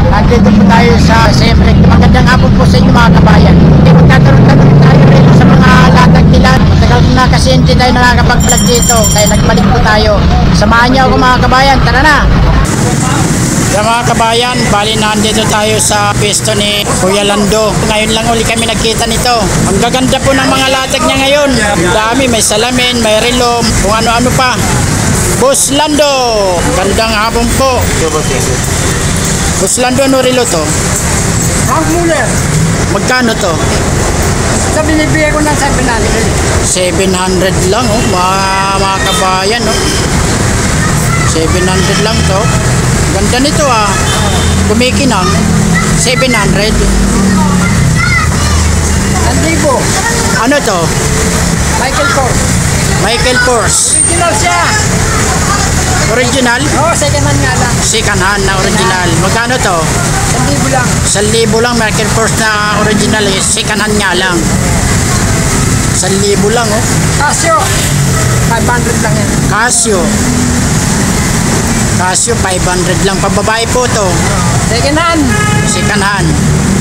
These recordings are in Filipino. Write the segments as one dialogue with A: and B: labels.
A: Nandito po tayo sa Semrek. Magandang hapon po sa inyo mga kabayan. Magtatanong-tanong tayo rin sa mga latag nila. Matagal na kasi hindi tayo nakakapag-vlog dito. Kaya nagbalik po tayo. Samahan niyo ako mga kabayan. Tara na! Sa mga kabayan, bali nandito tayo sa pwesto ni Kuya Lando. Ngayon lang uli kami nagkita nito. Ang gaganda po ng mga latag niya ngayon. Ang dami, may salamin, may relo, kung ano-ano pa. Boss Lando, gandang hapon po. Boss Lando, ano relo to?
B: Frank Muller.
A: Magkano to?
B: Sa binibigay ko ng 700.
A: 700 lang, oh. Mga kabayan, oh. 700 lang to. Ganda nito, ah. Kumikinang. 700.
B: Andibo.
A: Ano to?
B: Michael Kors.
A: Michael Kors.
B: Original siya.
A: Original?
B: Oo, second hand nga lang.
A: Second hand na original. Magkano to?
B: Andibo lang.
A: 1,000 lang. Michael Kors na original, eh. Second hand nga lang. 1,000 lang, oh.
B: Casio. 500 lang yan.
A: Casio. Casio, 500 lang. Pababae po to.
B: Second hand.
A: Second hand.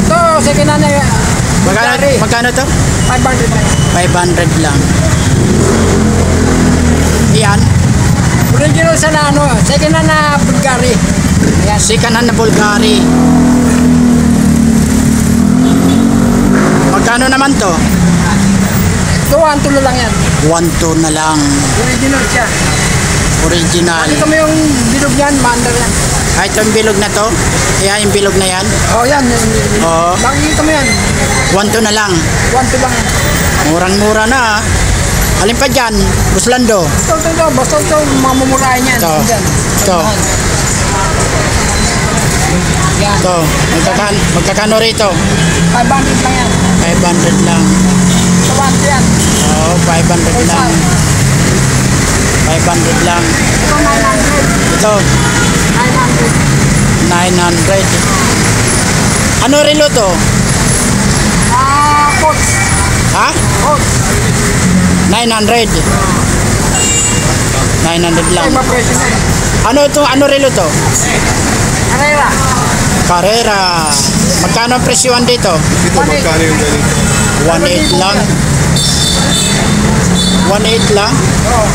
B: Ito, second hand na
A: Magkano to?
B: 500 lang.
A: 500 lang. Yan.
B: Original sa na ano, second hand na Bulgari. Ayan.
A: Second hand na Bulgari. Magkano naman to?
B: Ito, 1 lang yan.
A: 1,200 na lang.
B: Original siya.
A: Original.
B: Nakita mo yung bilog yan, mandar yan.
A: Ay, ito yung bilog na to? Yan, yung bilog na yan?
B: Oh, yan.
A: Oo.
B: Makikita mo yan.
A: 1,200 na lang.
B: 1 lang yan.
A: Murang-mura na, ah. Alin pa dyan? Boss Lando.
B: Ito. Basta ito, mamumurahin yan.
A: Ito.
B: Yan.
A: Ito.
B: Yan.
A: Ito. Magkakano rito?
B: 500 lang yan.
A: 500 lang.
B: Ito, 1 yan.
A: Oo, 500 lang. 500 lang.
B: Ito, 900.
A: Ito,
B: 900.
A: 900. Ano relo to?
B: Coach.
A: Ha?
B: Coach.
A: 900. 900 lang.
B: Ay, mapresyo na yan.
A: Ano to? Ano relo to?
B: Carrera.
A: Carrera. Magkano ang presyuhan dito?
C: Dito magkano yung ganito?
A: 1,800 lang. 1,800 lang.
B: Oo.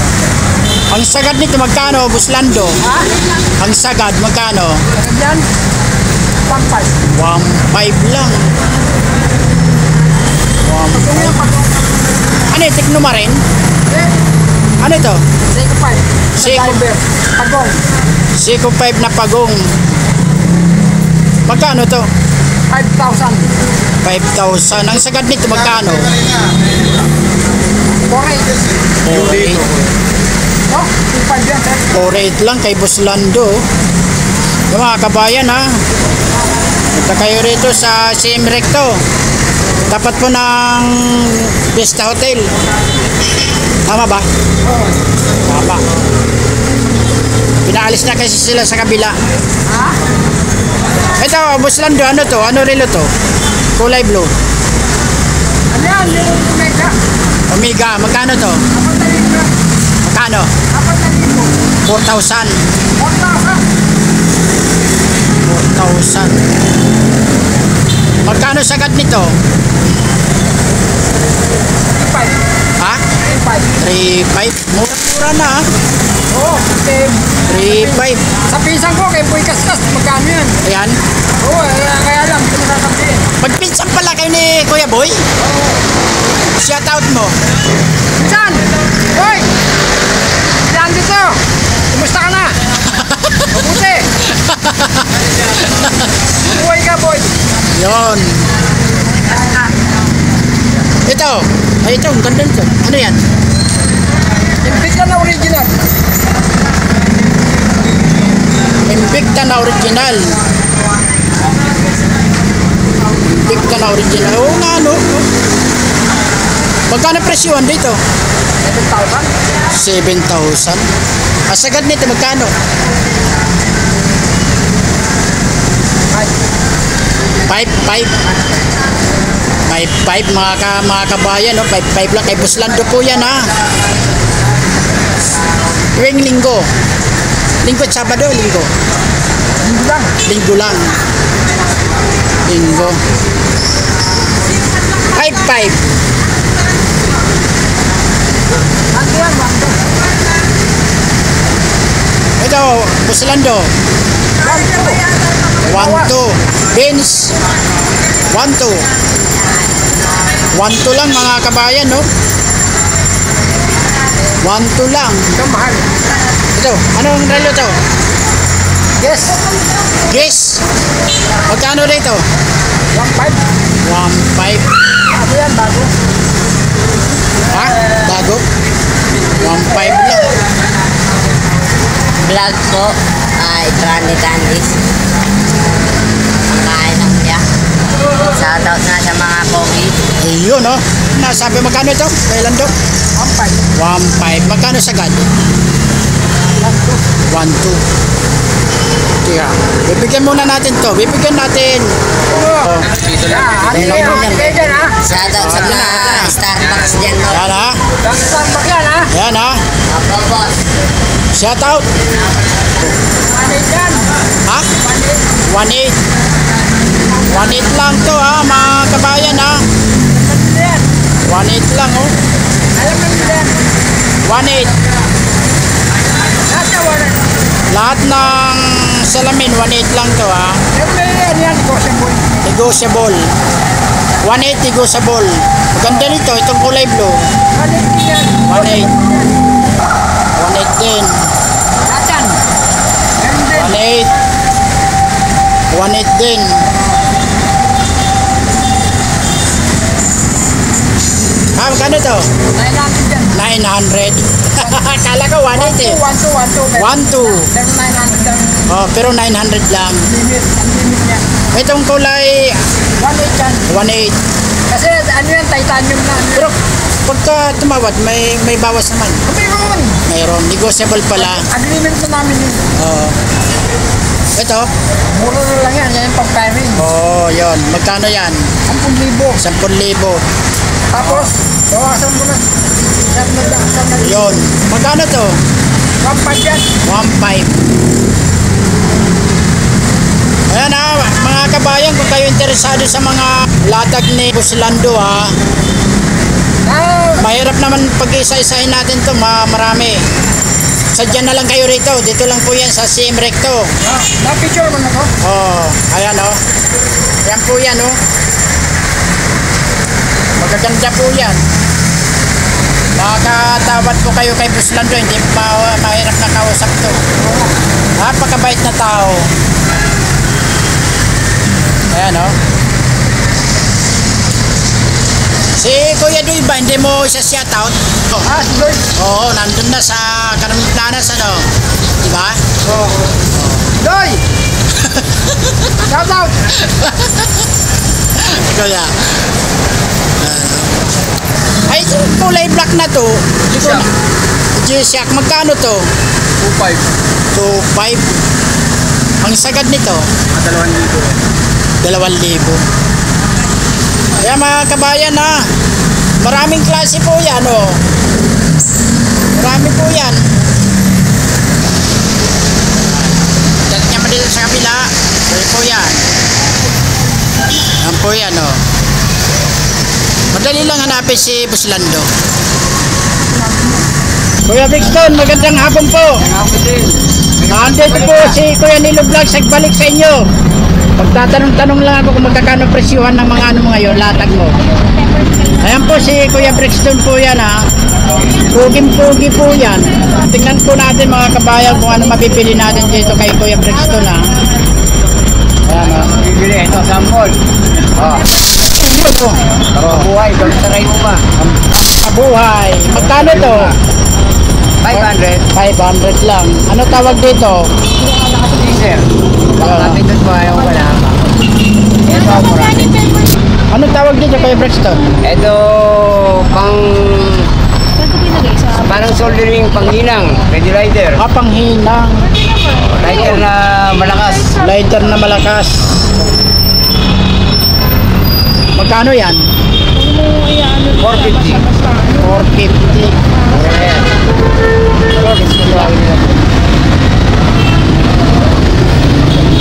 A: Ang sagad nito magkano, Boss Lando?
B: Ha?
A: Ang sagad magkano?
B: Agad yan. 1.5.
A: 1,500 lang. 1,500. Ano yung Tecnoma rin?
B: Eh,
A: Ano ito?
B: Seiko 5.
A: Seiko.
B: Diver. Pagong.
A: Seiko 5 na pagong. Magkano to?
B: 5,000.
A: 5,000. Ang sagad nito magkano?
B: 4.8.
A: 4,800.
B: No? 2.5 yan, sir.
A: 4,800 lang kay Boss Lando. Yung mga kabayan, ha? Punta kayo rito sa Semrek to. Tapat po ng Vista Hotel. Tama ba?
B: Oo.
A: Tama. Pinaalis na kasi sila sa kabila.
B: Ha?
A: Ito, Boss Lando, ano to? Ano relo to? Kulay blue.
B: Ano yan? Yung Omega.
A: Omega, magkano to?
B: 4,000.
A: Magkano?
B: 4,000.
A: 4,000.
B: 4,000.
A: 4,000. Magkano sagad nito?
B: 3.5.
A: Ha? 3,500. Mura-mura na, ha?
B: Oo. Okay.
A: 3,500.
B: Sa pinsan ko, kay Boy Kaskas, magkano yan?
A: Ayan.
B: Oo, kaya lang, hindi mo sasabihin.
A: Magpinsan pala kayo ni Kuya Boy. Shout out mo.
B: Pinsan! Boy! Yan dito! Kumusta ka na? Mabuti! Buhay ka, boy!
A: Yon. Ito. Ay, ito. Ang ganda nito. Ano yan?
B: Invicta na original.
A: Invicta na original. Invicta na original. Oo nga, no? Magkano presyuhan dito?
B: 7,000.
A: 7,000. Ang sagad nito, magkano? 5,500. 5,500 mga kabayan, no? 5,500 lang kay Boss Lando po yan, ha? Tuwing linggo. Linggo at Sabado, linggo.
B: Linggo lang.
A: Linggo lang. Linggo. 5-5. Ito, Buslando. 1-2. Beans. 1-2. 1-2 lang mga kabayan, no? 1-2 lang.
B: Ito mahal.
A: Ito, anong relo to?
B: Yes.
A: Yes. Magkano rito?
B: 1.5.
A: 1.5.
B: Ako yan, bago.
A: Ha? Bago? 1.5 lang.
C: Vlog po ay Randy Dandis. Ang kain lang siya. Shoutout nga sa mga pogi.
A: Ayun, no? Nasabi magkano ito? Kailan to?
B: 1.5.
A: 1.5. Magkano sagad? 1.2. Tiga. Bibigyan muna natin to. Bibigyan natin. Oh.
B: Ano yan? Sige dyan, ha?
C: Shoutout sa mga Starbucks dyan, no?
A: Yan, ha?
B: Starbucks yan, ha?
A: Yan, ha?
C: Opo, boss.
A: Shout out.
B: Ano yan?
A: Ha? 1.8. 1.8 lang to, ha? Mga kabayan, ha?
B: Ano yan?
A: 1.8 lang, oh.
B: Alam mo yan?
A: 1.8.
B: Nasa wala.
A: Lahat ng salamin, 1.8 lang to, ha?
B: Alam mo yan, possible.
A: Negotiable. 1.8 negotiable. Maganda nito, itong kulay blue.
B: Ano yan?
A: 1.8. 1.8 din.
B: Satan. Ganun din.
A: 1.8. 1.8 din. Ah, magkano to?
B: Tayo natin dyan.
A: 900. Kala ko 1.8 eh.
B: 1.2.
A: 1.2.
B: Pero 900 lang.
A: Oh, pero 900 lang.
B: Limit. Ang limit niya.
A: Itong kulay
B: 1.8 yan.
A: 1.8.
B: Kasi ano yan, titanium na. Ano
A: Pero pagka tumawad, may bawas naman.
B: Mayroon.
A: Mayroon. Negotiable pala.
B: Agreement na namin yun.
A: Oo. Ito?
B: Mura na lang yan. Yan yung pang-pairing.
A: Oo, yun. Magkano yan?
B: 10,000.
A: 10,000.
B: Tapos, bawasan mo na. Yan na lang.
A: Yun. Magkano to?
B: 1.5 yan.
A: 1.5. Ayan ha, mga kabayan, kung kayo interesado sa mga latag ni Buslando ha, mahirap naman pag-isa-isahin natin to, marami. Sadya na lang kayo rito, dito lang po yan sa CM Recto.
B: Na-picture mo na ko?
A: Oh, ayan oh. Yan po yan oh. Magaganda po yan. Nakakatawad po kayo kay Buslando, hindi mahirap na kausap to. Napakabait na tao. Ayan o. Si Kuya Doy ba, hindi mo siya shoutout? Oh.
B: Sige.
A: Oo, nandun na sa Karaming Planas, ano? Diba?
B: Oo. Doy! Shout out!
A: Kuya. Ay, kulay black na to. G-Shock. Magkano to?
B: 2.5.
A: 2.5. Ang sagad nito? 2,000. Ayan mga kabayan ha. Maraming klase po yan oh. Marami po yan. Dahil naman dito sa kabila. Pwede po yan. Yan po yan oh. Madali lang hanapin si Buslando. Kuya Brixton, magandang hapon po.
B: Ako din.
A: Nandito po si Kuya Nilo Vlog, nagbalik sa inyo. Pagtatanong-tanong lang ako kung magkakano presyuhan ng mga ano mo ngayon, latag mo. Ayan po si Kuya Brixton po yan ha. Puging-pugi po yan. Tingnan po natin mga kabayan kung ano mabibili natin dito kay Kuya Brixton ha. Ayan ha.
B: Bibili ito, sample.
A: Ito po.
B: Buhay, saray mo ba?
A: Mabuhay. Magkano to?
B: 500.
A: 500 lang. Ano tawag dito?
B: Sir. Kapit doon ba yung wala? Ito, murati.
A: Ano tawag dito kay Brixton?
B: Ito, parang soldering panghinang. Ready lighter.
A: Panghinang.
B: Lighter na malakas.
A: Lighter na malakas. Magkano yan?
B: 450.
A: 450.
B: Ayan.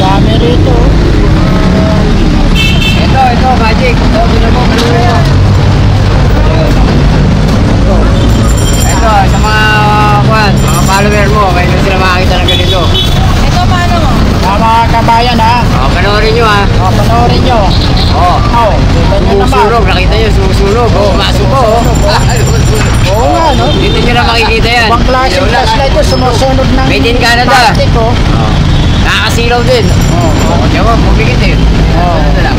A: Dami rito.
B: Panoorin nyo ha.
A: O, panoorin nyo.
B: Oo.
A: O, kita nyo naman.
B: Sumusunog, nakita nyo, sumusunog. Oo, masok ko.
A: Oo nga, no?
B: Dito nyo na makikita yan.
A: Ibang klaseng flashlight ito, sumusunod ng
B: Made in Canada.
A: plastic, oh.
B: Nakakasilaw din.
A: Oo.
B: Oo, kaya mo, bumigit eh.
A: Oo.
B: Ano na lang.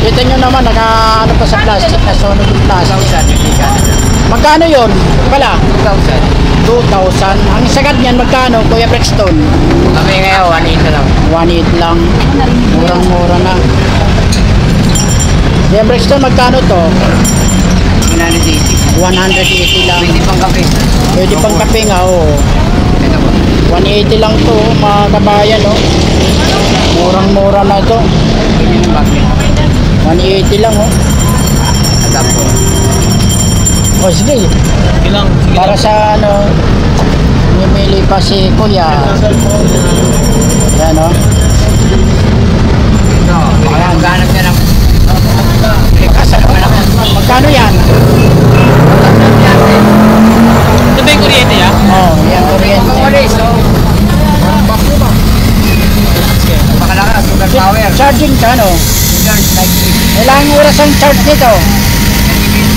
A: Kita nyo naman, ano pa sa plastic, nasunog yung plastic.
B: 2,000, Made in Canada.
A: Magkano yun? Pala,
B: 2,000.
A: 2,000. Ang sagad niyan, magkano, Kuya Brexton?
B: Kami ngayon, 1,800 na lang.
A: 1.8 lang. Murang-mura na. Kuya Brexton, magkano to?
B: 180.
A: 180 lang.
B: Pwede pang kape.
A: Pwede pang kape nga, oo.
B: Ito po.
A: 180 lang to, mga kabayan, oh. Murang-mura na to.
B: Pwede ng magnet.
A: 180 lang, oh.
B: Atap po.
A: O, sige. Para sa, ano, mimili pa si Kuya. Yan, oh.
B: Ito, baka maghanap niya ng...
A: Magkano yan?
B: Ito ba yung kuryente ya?
A: Oh, yan, kuryente.
B: Walis, so... Pakalakas, super power.
A: Charging ka, no?
B: Charge like this.
A: Ilang oras ang charge nito?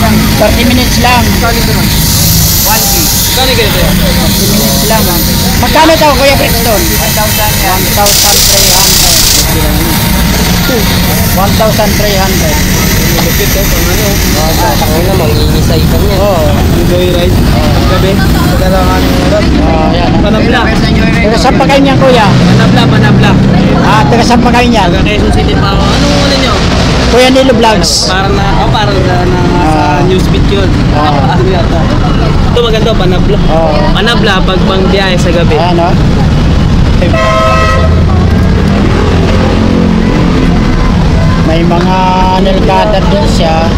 A: 30 minutes lang.
B: 1G.
A: 30 minutes lang. Magkano to, Kuya Brixton?
B: 1,000 yan.
A: 1,300. 1,300.
B: Takay na, mangingisay ka niya.
A: Oo.
D: Joyride. Gabi. Pagkalangan ng oras.
A: Oh, yan.
D: Panabla.
A: Taga saan pa kayo niyan, Kuya?
D: Panabla.
A: Taga saan pa kayo niyan?
D: Taga Quezon City pa ako. Anong ulit nyo?
A: Kuya Nilo Vlogs.
D: Parang na sa newsbeat yun.
A: Ah.
D: Ano yata? Ito maganda, Panabla.
A: Oo.
D: Panabla, pag pang biyahe sa gabi.
A: Ayan, oh. May mga nail cutter din siya.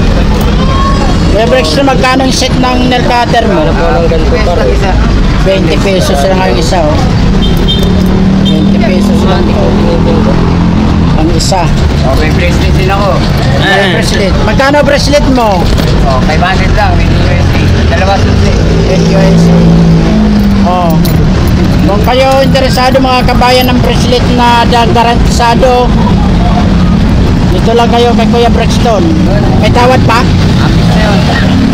A: Kuya Brexton, magkano yung set ng nail cutter mo?
D: Walang ganito pa rin.
A: 20 pesos lang ang isa, oh. 20 pesos lang ang isa.
B: Oh, may bracelet din ako.
A: May bracelet. Magkano bracelet mo?
B: Oh, 500 lang. May USD. Dalawa susi.
A: US. Oh. Kung kayo interesado mga kabayan ng bracelet na garantisado, dito lang kayo kay Kuya Brexton. May tawad pa?
B: Apis na yun.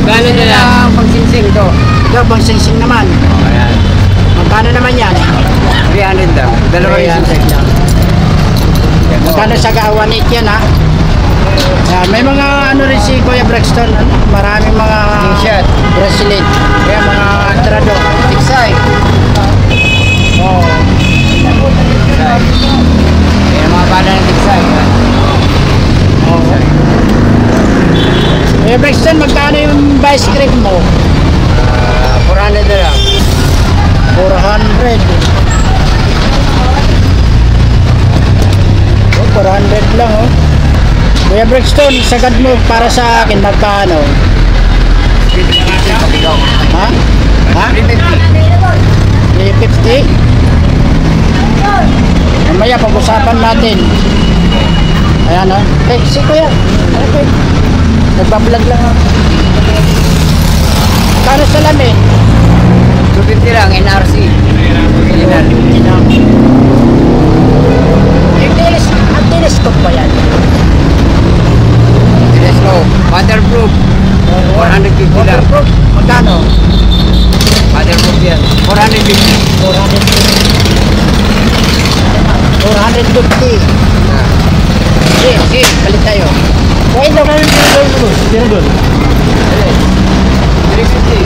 D: Gano'n nila?
B: Pagsinsing ito.
A: Ito, bang sing-sing naman.
B: Oh, ayan.
A: Magkano naman yan?
B: 300 lang. Dalawa yung susi.
A: Magkano sa gawanit yan, ha? Yan, may mga ano rin si Kuya Brexton. Maraming mga
B: T-shirt.
A: bracelet. Kaya mga trado.
B: Tiksay.
A: Oh.
B: Tiksay. Ayan mga bala ng tiksay.
A: Oh. Kuya Brexton, magkano yung vice grip mo?
B: 400 na lang.
A: 400. Oh, 400 lang, oh. Kuya Brexton, sagad mo para sa akin, magkano?
B: 350.
A: Ha? Ha?
B: 350.
A: 350? Mamaya, pag-usapan natin. Ayan, ha? Si Kuya. Okay. Nagbablog lang ako. Kano sa lamin?
B: 250 lang, NRC. Original.
A: Ang telescope ba yan?
B: Telescope. Waterproof. 450 lang.
A: Waterproof? Magkano?
B: Waterproof yan. 450.
A: 450. Sige, sige, balik tayo. Wait lang.
D: Sino doon?
B: 350.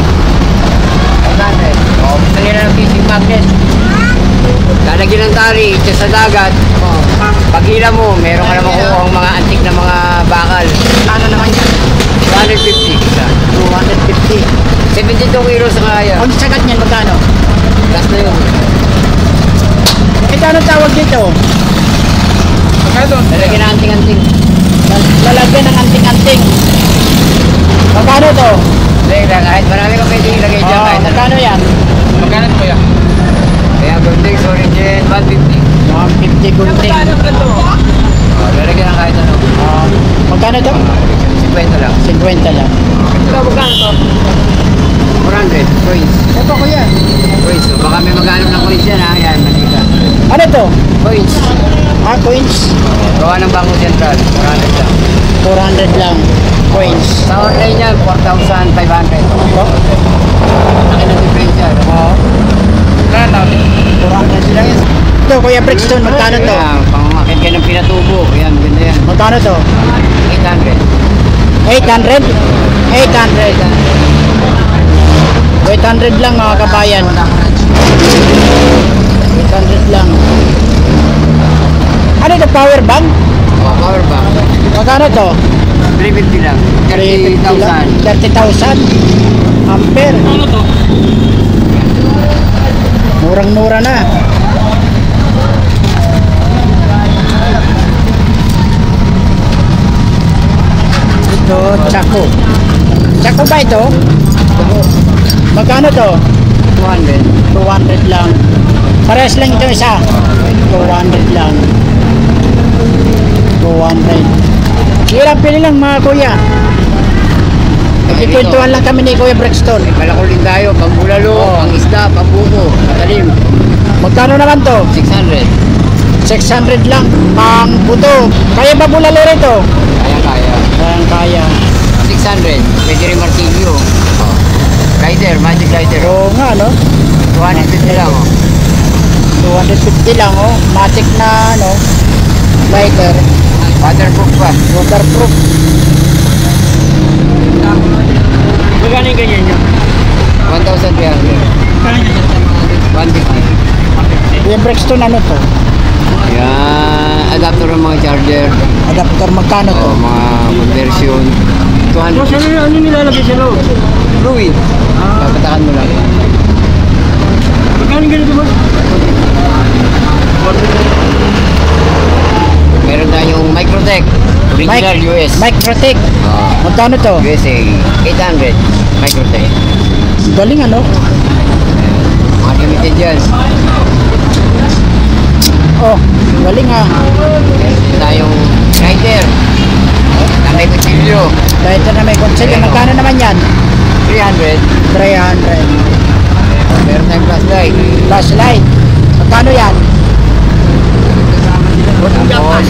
B: 400. Oh, gusto nila ng fishing magnet. Lalagyan ng tali, ito sa dagat. Oh. Pag hila mo, meron ka naman kukuha ang mga antik na mga bakal.
A: Ano naman yan?
B: 250 isa.
A: 250.
B: 72 kilos ang kaya.
A: Ang sagat niyan, magkano?
B: Last na yun.
A: Ano tawag dito?
B: Lalagyan ng anting-anting.
A: Lalagyan ng anting-anting. Magkano to?
B: Hindi, kahit marami ka pwede ilagay dyan.
A: Oh,
B: Kahit ano.
A: magkano yan?
D: Magkano po yan?
B: Kaya Goldex Origin 150.
A: 150 gunting.
B: Oh, lalagyan ng kahit ano.
A: Magkano to?
B: 50 lang.
A: 50 lang.
B: Ito, magkano to? 400. Coins.
A: Ito kuya.
B: Coins. So, baka may maghanap ng coins yan ha. Yan, manika.
A: Ano to?
B: Coins.
A: Coins.
B: Gawa ng Bangko Sentral. 400 lang.
A: 400 lang. Coins.
B: Sa online yan, 4,500.
A: Oh,
B: Laki ng diferensya. Oo.
A: 400 lang yan. Ito, Kuya Brixton, magkano to?
B: Ayan, pangumakit ka ng pinatubo. Ayan, ganda yan.
A: Magkano to?
B: 800.
A: 800? 800. 800 lang mga kabayan. 800 lang. Ano ito, power bank?
B: Oh, power bank.
A: Magkano to?
B: 350 lang. 30,000.
A: 30,000 ampere. Ano to? Murang-mura na. Ito, Chaco. Chaco ba ito? Magkano to?
B: 200.
A: 200 lang. Parehas lang ito isa. 200 lang. 200. Hirap pili lang mga kuya. Nagkikwentuhan lang kami ni Kuya Brixton.
B: Malakuling tayo, pambulalo, pang isda, pambuko, matalim.
A: Magkano naman to?
B: 600.
A: 600 lang. Pang buto. Kaya ba bulalo rito?
B: Kaya.
A: Kaya.
B: 600. Pwede rin martilyo. Oh. Rider, magic rider.
A: Oo nga, no?
B: 250 lang. Oh.
A: 250 lang, oh. Matic na, ano, lighter.
B: Waterproof pa.
A: Waterproof.
B: Magkano yung ganyan nyo? 1,300. 150.
A: Kuya Brixton, ano to?
B: Yan, adapter ng mga charger.
A: Adapter, magkano to?
B: O, mga conversion. 200.
D: Ano nilalagay sa loob?
B: Fluid. Papatakan mo lang.
D: Magkano ganito ba?
B: Meron tayong Microtech. Original US.
A: Microtech.
B: Oh,
A: Magkano to?
B: USA. 800. Microtech.
A: Galing, ano?
B: Mga limited yan.
A: Oh, galing, ah.
B: Meron din tayong rider. Na may kutsilyo.
A: Lighter na may konsepto. Magkano naman yan?
B: 300.
A: 300.
B: Meron tayong flashlight.
A: Flashlight. Magkano yan?
B: Tapos,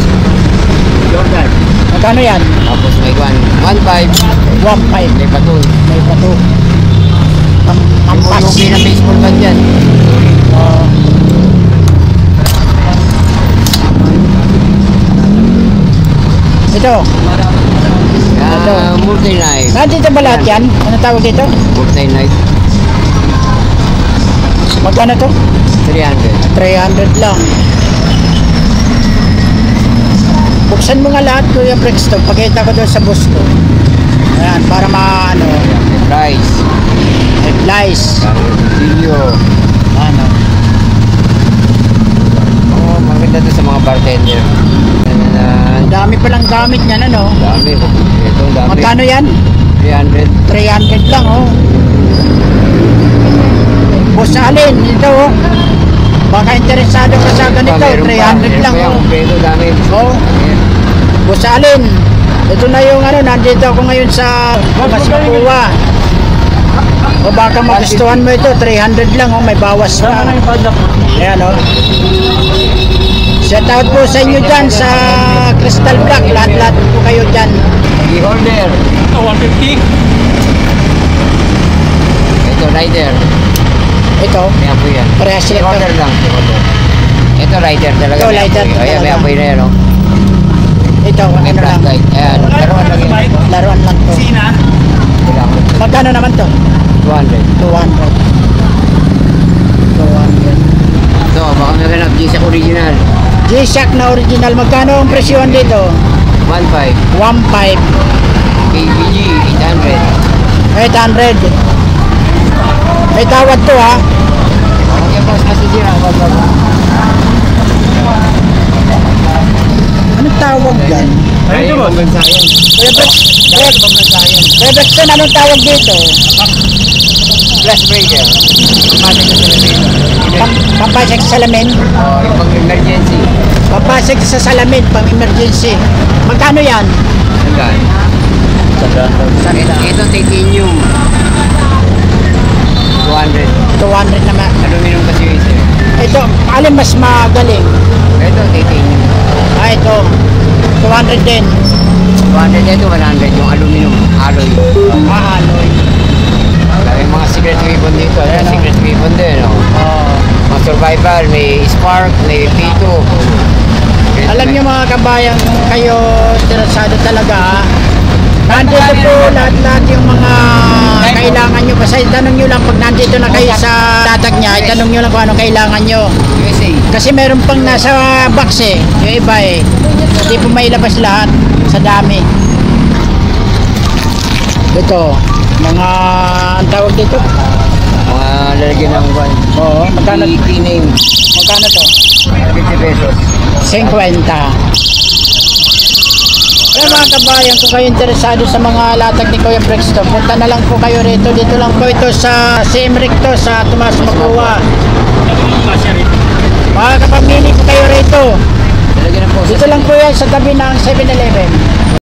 B: Jordan.
A: Magkano yan?
B: Tapos may 1.5.
A: 1.5.
B: May baton.
A: May bato. Ampas.
B: Yung na baseball bat yan.
A: Oh. Ito.
B: Multi-night.
A: Nandito ba lahat yan? Ano tawag dito?
B: Multi-night.
A: Magkano to?
B: 300.
A: 300 lang. Buksan mo nga lahat, Kuya Brixton. Pakita ko doon sa bus ko. Ayan, para ano,
B: Price.
A: headlights.
B: Video.
A: Ano.
B: Oh, maganda to sa mga bartender.
A: Ang dami palang gamit niyan, ano?
B: Dami. Ito, dami.
A: Magkano yan?
B: 300.
A: 300 lang, oh. Boss Alin, ito, oh. Baka interesado ka sa ganito, 300 lang, oh.
B: Ito, dami.
A: Oh. Boss Alin, ito na yung ano, nandito ako ngayon sa Masipua. O baka magustuhan mo ito, 300 lang, oh. May bawas pa. Ayan, oh. Shout out po sa inyo dyan sa Crystal Black. Lahat-lahat po kayo dyan.
B: Key holder.
D: 150.
B: Ito, rider.
A: Ito,
B: May apoy yan.
A: parehas
B: Key
A: sila
B: holder
A: ito.
B: lang. Key holder. Ito, rider talaga.
A: Ito,
B: may
A: rider
B: apoy. Ayan, may
A: talaga.
B: apoy na yan, oh.
A: Ito,
B: May
A: ano lang.
B: flashlight. Ayan, laruan lang yan.
A: Laruan lang to.
D: Sina?
B: Kailangan.
A: Magkano naman to?
B: 200.
A: 200. 200.
B: Ito, baka naganap G-Shock original.
A: G-Shock na original. Magkano ang presyon dito?
B: 1.5.
A: 1.5.
B: KBG, 800.
A: 800. May tawad to, ha?
B: Okay, boss, masisira.
A: Anong tawag dyan?
D: Ano ito, boss?
A: Kuya Brixton, anong tawag dito?
B: Flash breaker. Pamasok na sila dito.
A: Papasok sa salamin.
B: Oh, yung pag-emergency.
A: Papasok sa salamin pang emergency. Magkano yan?
B: Sandaan. Ito, titanium. 200.
A: 200 naman.
B: Aluminum kasi yung isa.
A: Ito, alin mas magaling?
B: Ito, titanium.
A: 200 din.
B: 200 ito, 100 yung aluminum alloy.
A: Alloy.
B: May mga secret weapon dito. Ayan, secret weapon din. Oh. Mga survival, may spark, may P2.
A: Alam niyo mga kabayan, kung kayo interesado talaga, nandito po lahat-lahat yung mga kailangan nyo. Basta itanong nyo lang pag nandito na kayo sa latag niya, itanong nyo lang kung anong kailangan nyo.
B: USA.
A: Kasi meron pang nasa box eh, yung iba eh. Hindi po mailabas lahat sa dami. Ito, mga, ang tawag dito?
B: Mga lalagyan ng one.
A: Oo, magkano?
B: Key name.
A: Magkano to?
B: 50 pesos.
A: 50. Kaya mga kabayan, kung kayo interesado sa mga latag ni Kuya Brexto, punta na lang po kayo rito. Dito lang po ito sa CM Recto, sa Tomas Magua. Mga kapamili po kayo rito.
B: Lalagyan ng po.
A: Dito lang po yan sa tabi ng 7-Eleven.